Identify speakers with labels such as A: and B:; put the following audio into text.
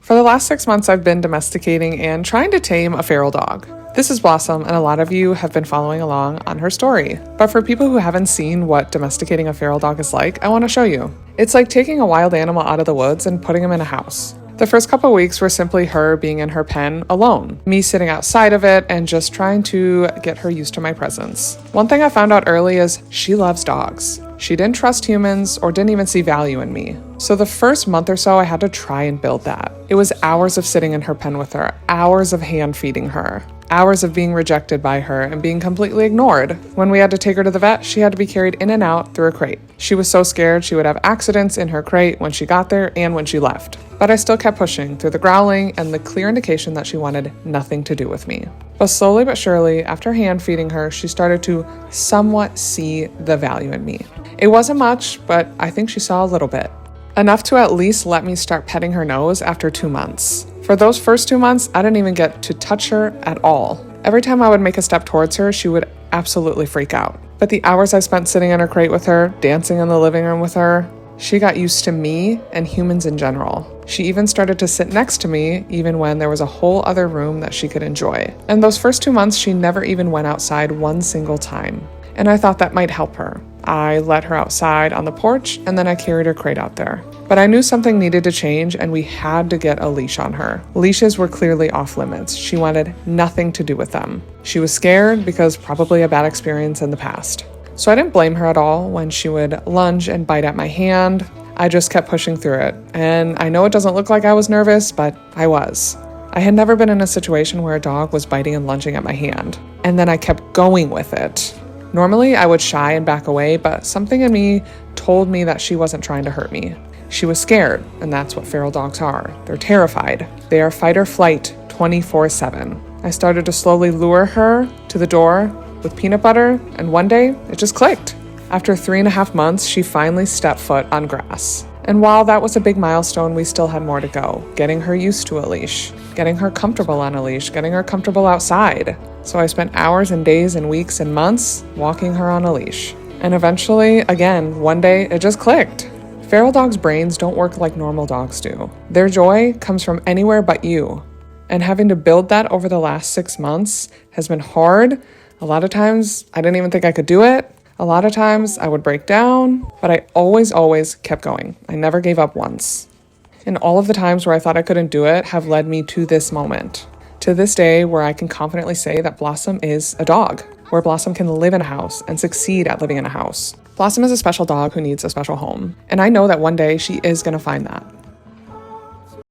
A: For the last 6 months, I've been domesticating and trying to tame a feral dog. This is Blossom, and a lot of you have been following along on her story. But for people who haven't seen what domesticating a feral dog is like, I want to show you. It's like taking a wild animal out of the woods and putting him in a house. The first couple weeks were simply her being in her pen alone, me sitting outside of it and just trying to get her used to my presence. One thing I found out early is she loves dogs. She didn't trust humans or didn't even see value in me. So the first month or so, I had to try and build that. It was hours of sitting in her pen with her, hours of hand feeding her, hours of being rejected by her and being completely ignored. When we had to take her to the vet, she had to be carried in and out through a crate. She was so scared she would have accidents in her crate when she got there and when she left. But I still kept pushing through the growling and the clear indication that she wanted nothing to do with me. But slowly but surely, after hand feeding her, she started to somewhat see the value in me. It wasn't much, but I think she saw a little bit. Enough to at least let me start petting her nose after 2 months. For those first 2 months, I didn't even get to touch her at all. Every time I would make a step towards her, she would absolutely freak out. But the hours I spent sitting in her crate with her, dancing in the living room with her, she got used to me and humans in general. She even started to sit next to me even when there was a whole other room that she could enjoy. And those first 2 months, she never even went outside one single time. And I thought that might help her. I let her outside on the porch and then I carried her crate out there. But I knew something needed to change and we had to get a leash on her. Leashes were clearly off limits. She wanted nothing to do with them. She was scared because probably a bad experience in the past. So I didn't blame her at all when she would lunge and bite at my hand. I just kept pushing through it. And I know it doesn't look like I was nervous, but I was. I had never been in a situation where a dog was biting and lunging at my hand. And then I kept going with it. Normally, I would shy and back away, but something in me told me that she wasn't trying to hurt me. She was scared, and that's what feral dogs are. They're terrified. They are fight or flight 24/7. I started to slowly lure her to the door with peanut butter, and one day, it just clicked. After 3.5 months, she finally stepped foot on grass. And while that was a big milestone, we still had more to go. Getting her used to a leash, getting her comfortable on a leash, getting her comfortable outside. So I spent hours and days and weeks and months walking her on a leash. And eventually, again, one day, it just clicked. Feral dogs' brains don't work like normal dogs do. Their joy comes from anywhere but you. And having to build that over the last 6 months has been hard. A lot of times, I didn't even think I could do it. A lot of times, I would break down, but I always kept going. I never gave up once. And all of the times where I thought I couldn't do it have led me to this moment. To this day where I can confidently say that Blossom is a dog, where Blossom can live in a house and succeed at living in a house. Blossom is a special dog who needs a special home. And I know that one day she is going to find that.